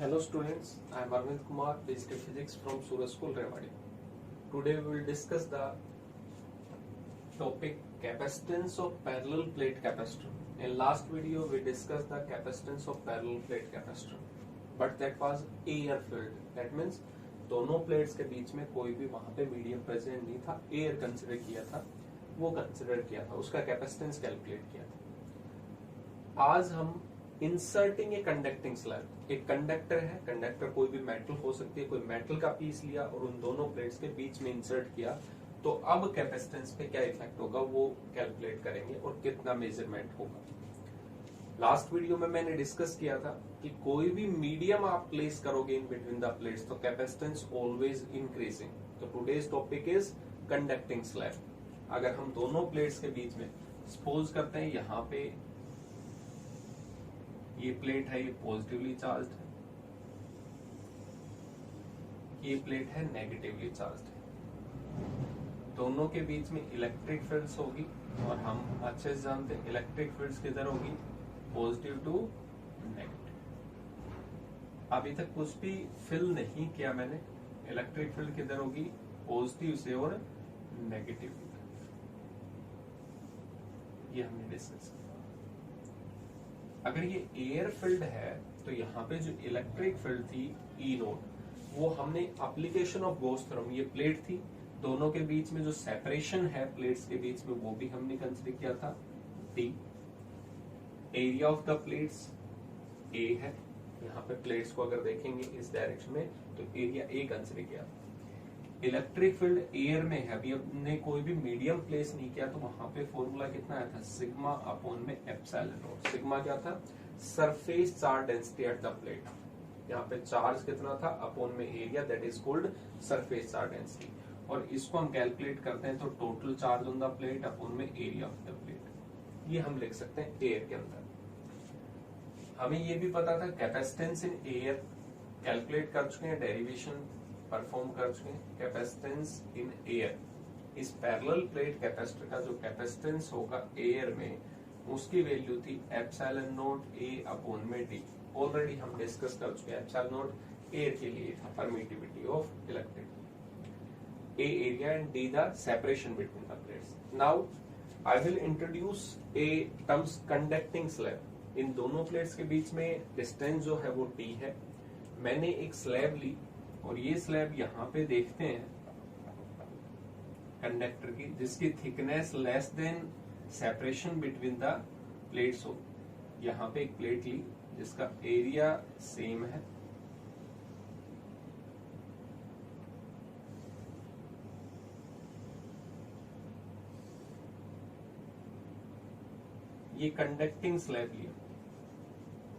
Hello students, I am Arvind Kumar, Basic Physics from Suraj School, Rewari. Today we will discuss the topic capacitance of parallel plate capacitor. In last video we discussed the capacitance of parallel plate capacitor, but that was air filled. That means दोनों plates के बीच में कोई भी वहां पे medium present नहीं था, air consider किया था, वो कंसिडर किया था, उसका कैपेसिटेंस कैलकुलेट किया था। आज हम इंसर्टिंग ए कंडक्टिंग स्लैब, एक कंडक्टर है, कंडक्टर कोई भी मेटल हो सकती है, कोई मेटल का पीस लिया और उन दोनों प्लेट्स के बीच में इंसर्ट किया, तो अब कैपेसिटेंस पे क्या इफेक्ट होगा वो कैलकुलेट करेंगे और कितना मेजरमेंट होगा। लास्ट वीडियो में मैंने डिस्कस किया था कि कोई भी मीडियम आप प्लेस करोगे इन बिटवीन द प्लेट्स तो कैपेसिटेंस ऑलवेज इंक्रीजिंग। तो today's topic is conducting slab. अगर हम दोनों प्लेट्स के बीच में सपोज करते हैं यहाँ पे ये प्लेट है, ये पॉजिटिवली चार्ज्ड है, ये प्लेट है नेगेटिवली चार्ज्ड है, दोनों के बीच में इलेक्ट्रिक फील्ड्स होगी और हम अच्छे से जानते हैं इलेक्ट्रिक फील्ड्स किधर होगी, पॉजिटिव टू नेगेटिव। अभी तक कुछ भी फिल नहीं किया मैंने, इलेक्ट्रिक फील्ड किधर होगी, पॉजिटिव से और नेगेटिव, ये हमने डिस्कस किया। अगर ये एयर फील्ड है तो यहाँ पे जो इलेक्ट्रिक फील्ड थी ई नोट, वो हमने एप्लीकेशन ऑफ गॉस थ्योरम, ये प्लेट थी, दोनों के बीच में जो सेपरेशन है प्लेट्स के बीच में वो भी हमने कंसिडर किया था D. Area of the plates A है, यहाँ पे प्लेट्स को अगर देखेंगे इस डायरेक्शन में तो एरिया ए कंसिडर किया। इलेक्ट्रिक फील्ड एयर में है, अभी हमने कोई भी मीडियम प्लेस नहीं किया तो वहां पे फॉर्मूला कितना आया था, सिग्मा अपॉन में एप्सिलॉन नॉट। सिग्मा क्या था, surface charge density at the plate, यहाँ पे चार्ज कितना था अपॉन में area, that is called surface charge density. और इसको हम कैलकुलेट करते हैं तो total charge on the plate upon में एरिया ऑफ द प्लेट, ये हम लिख सकते हैं एयर के अंदर। हमें ये भी पता था कैपेसिटेंस इन एयर कैलकुलेट कर चुके हैं, डेरिवेशन परफॉर्म कर चुके हैं। कैपेसिटेंस इन एयर, इस पैरेलल प्लेट कैपेसिटर का जो कैपेसिटेंस होगा एयर में, उसकी वैल्यू थी एप्सिलॉन नॉट ए अपॉन में डी। ऑलरेडी हम डिस्कस कर चुके हैं, एप्सिलॉन नॉट एयर के लिए था permittivity of electric, A area and D the separation between the plates. Now I will introduce a terms conducting slab. इन दोनों प्लेट्स के बीच में डिस्टेंस जो है वो डी है। मैंने एक स्लैब ली और ये स्लैब यहाँ पे देखते हैं कंडक्टर की, जिसकी thickness less than separation between the plates हो। यहाँ पे एक प्लेट ली जिसका एरिया सेम है, ये कंडक्टिंग स्लैब लिया,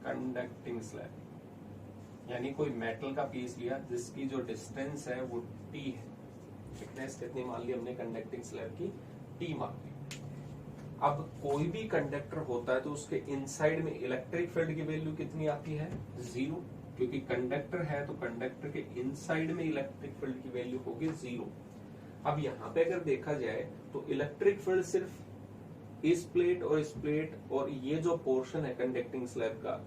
कंडक्टिंग स्लैब यानी कोई मेटल का पीस लिया जिसकी जो डिस्टेंस है वो टी है, थिकनेस कितनी मान ली हमने कंडक्टिंग स्लैब की, टी मान ली। अब कोई भी कंडक्टर होता है तो उसके इनसाइड में इलेक्ट्रिक फील्ड की वैल्यू कितनी आती है, जीरो, क्योंकि कंडक्टर है तो कंडक्टर के इनसाइड में इलेक्ट्रिक फील्ड की वैल्यू होगी जीरो। अब यहाँ पे अगर देखा जाए तो इलेक्ट्रिक फील्ड सिर्फ इस प्लेट और इस प्लेट और ये जो पोर्शन है कंडक्टिंग स्लैब का,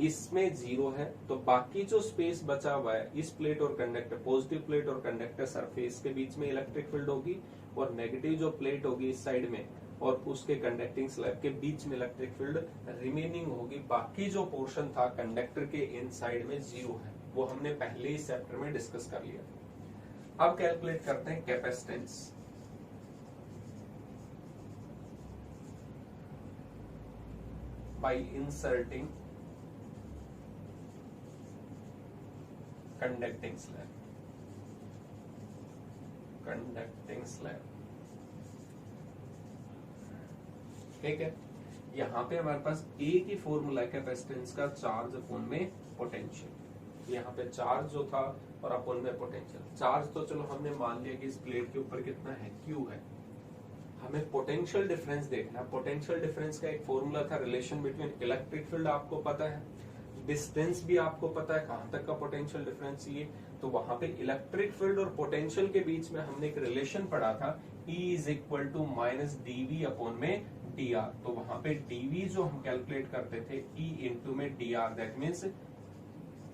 इसमें जीरो है, तो बाकी जो स्पेस बचा हुआ है इस प्लेट और कंडक्टर, पॉजिटिव प्लेट और कंडक्टर सरफेस के बीच में इलेक्ट्रिक फील्ड होगी, और नेगेटिव जो प्लेट होगी इस साइड में और उसके कंडक्टिंग स्लैब के बीच में इलेक्ट्रिक फील्ड रिमेनिंग होगी। बाकी जो पोर्शन था कंडक्टर के इन साइड में जीरो है, वो हमने पहले ही चैप्टर में डिस्कस कर लिया। अब कैलकुलेट करते हैं capacitance. Bye inserting conducting slab, conducting slab, ठीक है। यहाँ पे हमारे पास ए की फॉर्मूला कैपेसिटेंस का, चार्ज अपॉन में पोटेंशियल। यहाँ पे चार्ज जो था और अपॉन में पोटेंशियल। चार्ज तो चलो हमने मान लिया कि इस प्लेट के ऊपर कितना है, क्यू है। हमें पोटेंशियल डिफरेंस देखना है। पोटेंशियल डिफरेंस का एक फॉर्मूला था, रिलेशन बिटवीन इलेक्ट्रिक फील्ड आपको पता है, डिस्टेंस भी आपको पता है कहां तक का पोटेंशियल डिफरेंस ये, तो वहां पे इलेक्ट्रिक फील्ड और पोटेंशियल के बीच में हमने एक रिलेशन पढ़ा था, E is equal to minus dV upon में dr। तो वहां पे dV जो हम कैलकुलेट करते थे E इंटू में dr, दैट मीन्स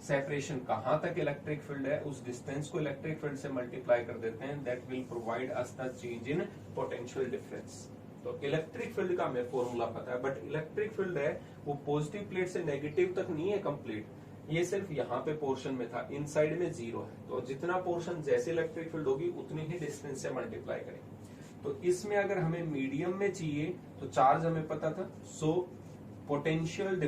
सेपरेशन कहां तक इलेक्ट्रिक फील्ड है उस डिस्टेंस को इलेक्ट्रिक फील्ड से मल्टीप्लाई कर देते हैं, that will provide us the change in potential difference. तो इलेक्ट्रिक फील्ड का हमें फॉर्मूला पता है, बट इलेक्ट्रिक फील्ड है वो पॉजिटिव प्लेट से नेगेटिव तक नहीं है कंप्लीट, ये सिर्फ यहाँ पे पोर्शन में था, इनसाइड में 0 है। तो जितना पोर्शन जैसे इलेक्ट्रिक फील्ड होगी उतनी ही डिस्टेंस से मल्टीप्लाई करेंगे। तो इसमें अगर हमें मीडियम में चाहिए तो चार्ज हमें पता था, सो पोटेंशियल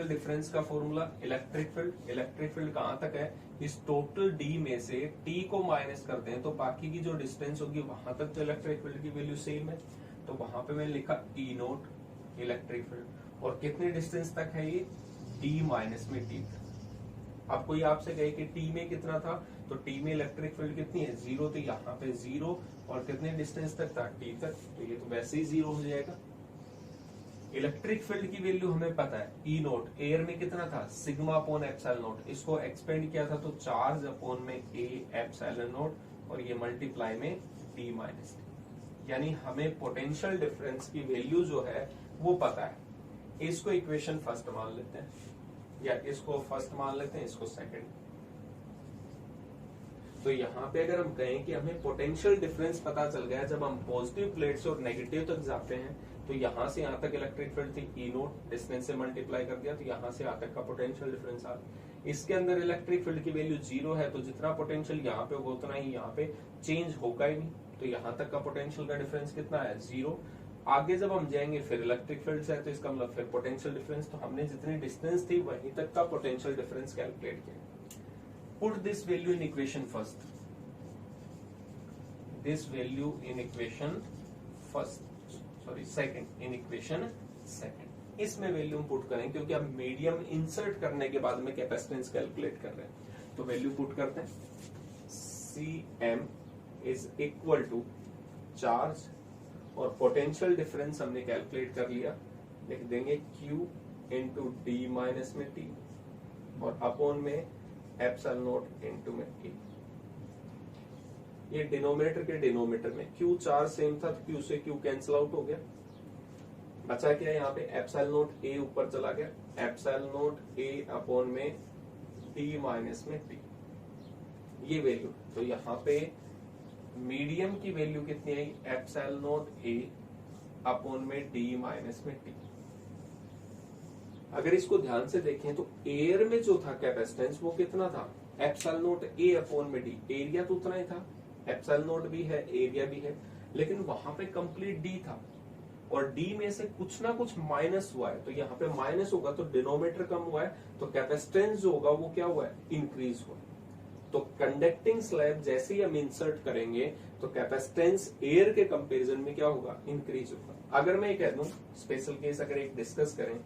डिफरेंस का फॉर्मूला इलेक्ट्रिक फील्ड कहां तक है, इस टोटल डी में से टी को माइनस कर दें तो बाकी की जो डिस्टेंस होगी वहां तक तो इलेक्ट्रिक फील्ड की वैल्यू सेम है। तो वहां पे मैंने लिखा ई नोट इलेक्ट्रिक फील्ड, और कितने डिस्टेंस तक है ये, डी माइनस में टी तक। अब कोई आपसे कहे कि टी में कितना था, तो टी में इलेक्ट्रिक फील्ड कितनी है, 0, तो यहाँ पे 0, और कितने डिस्टेंस तक था, टी तक, तो ये तो वैसे ही 0 हो जाएगा। इलेक्ट्रिक फील्ड की वैल्यू हमें पता है, ई नोट एयर में कितना था, सिग्मा अपॉन एप्सिलॉन नोट, इसको एक्सपेंड किया था तो चार्ज अपॉन में ए एप्सिलॉन नोट, और ये मल्टीप्लाई में डी माइनस टी, यानी हमें पोटेंशियल डिफरेंस की वैल्यू जो है वो पता है। इसको इक्वेशन फर्स्ट मान लेते हैं, या इसको फर्स्ट मान लेते हैं, इसको सेकंड। तो यहाँ पे अगर हम कहें कि हमें पोटेंशियल डिफरेंस पता चल गया जब हम पॉजिटिव प्लेट से और नेगेटिव तक जाते हैं, तो यहाँ से यहाँ तक इलेक्ट्रिक फील्ड थी ई नोट, डिस्टेंस से मल्टीप्लाई कर दिया तो यहाँ से यहाँ तक का पोटेंशियल डिफरेंस आ गया। इसके अंदर इलेक्ट्रिक फील्ड की वैल्यू 0 है, तो जितना पोटेंशियल यहाँ पे होगा उतना ही यहाँ पे चेंज होगा ही नहीं, तो यहाँ तक का पोटेंशियल का डिफरेंस कितना है, 0। आगे जब हम जाएंगे फिर इलेक्ट्रिक फील्ड से है तो इसका मतलब फिर पोटेंशियल डिफरेंस, तो हमने जितनी डिस्टेंस थी वहीं तक का पोटेंशियल डिफरेंस कैलकुलेट किया। Put this value in equation first, this value in equation second, in equation second. इसमें वैल्यू हम पुट करें क्योंकि अब मीडियम इंसर्ट करने के बाद में कैपेसिटेंस कैलकुलेट कर रहे हैं, तो वैल्यू पुट करते हैं, Cm is equal to charge, और पोटेंशियल डिफरेंस हमने कैलकुलेट कर लिया, लिख देंगे Q इंटू डी माइनस में टी, और अपॉन में एप्सिलॉन नोट इंटू में टी। ये डिनोमिनेटर के डिनोमिनेटर में Q चार्ज सेम था तो Q से Q कैंसिल आउट हो गया, बचा क्या यहाँ पे एप्सिलॉन नोट A ऊपर चला गया, एप्सिलॉन नोट A अपॉन में डी माइनस में टी, ये वैल्यू। तो यहाँ पे मीडियम की वैल्यू कितनी आई, एप्सिलॉन नोट A अपॉन में डी माइनस में टी। अगर इसको ध्यान से देखें तो एयर में जो था कैपेसिटेंस वो कितना था, एप्सिलॉन नोट A अपॉन में डी, एरिया तो उतना ही था, एप्सिलॉन नोट भी है एरिया भी है, लेकिन वहां पे कंप्लीट डी था, और डी में से कुछ ना कुछ माइनस हुआ है, तो यहाँ पे माइनस होगा तो डिनोमिनेटर कम हुआ है, तो कैपेसिटेंस जो होगा वो क्या हुआ है, इंक्रीज हुआ। तो कंडक्टिंग स्लैब जैसे ही हम इंसर्ट करेंगे तो कैपेसिटेंस एयर के कंपैरिजन में क्या होगा, इंक्रीज होगा। अगर मैं कह दूं स्पेशल केस अगर एक डिस्कस करें,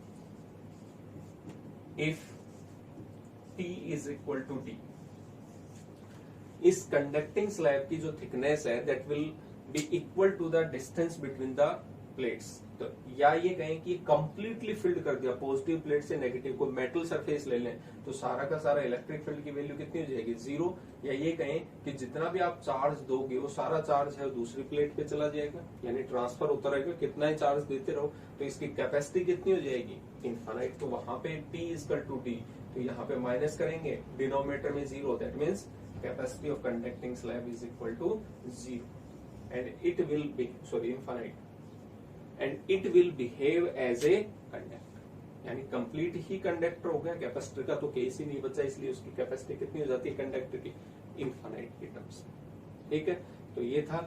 if T is equal to D, इस कंडक्टिंग स्लैब की जो थिकनेस है that will be equal to the distance between the plates. तो या ये कहें कि कंप्लीटली फिल्ड कर दिया, पॉजिटिव प्लेट से नेगेटिव को मेटल सरफेस ले लें तो सारा का सारा इलेक्ट्रिक फील्ड की वैल्यू कितनी हो जाएगी, 0। या ये कहें कि जितना भी आप चार्ज दोगे वो सारा चार्ज है दूसरी प्लेट पे चला जाएगा, यानी ट्रांसफर होता रहेगा, कितना ही चार्ज देते रहो तो इसकी कैपेसिटी कितनी हो जाएगी, इनफाइनाइट। तो वहां पे T इक्वल टू D, तो यहाँ पे माइनस करेंगे, डिनोमिनेटर में 0, that means capacity of conducting slab is equal to 0, and it will be infinite, and it will behave as a conductor, यानी कंप्लीट ही कंडक्टर हो गया। कैपेसिटर का तो केस ही नहीं बचा, इसलिए उसकी कैपेसिटी कितनी हो जाती है कंडक्टर की, इनफाइनाइट की टर्म्स। ठीक है, तो ये था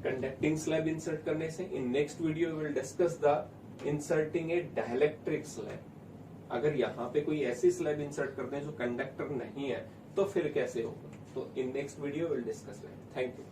कंडक्टिंग स्लैब इंसर्ट करने से। In next video will discuss the inserting A dielectric slab. अगर यहाँ पे कोई ऐसी स्लैब इंसर्ट करते हैं जो कंडक्टर नहीं है तो फिर कैसे होगा, तो in next video will discuss that. Thank you.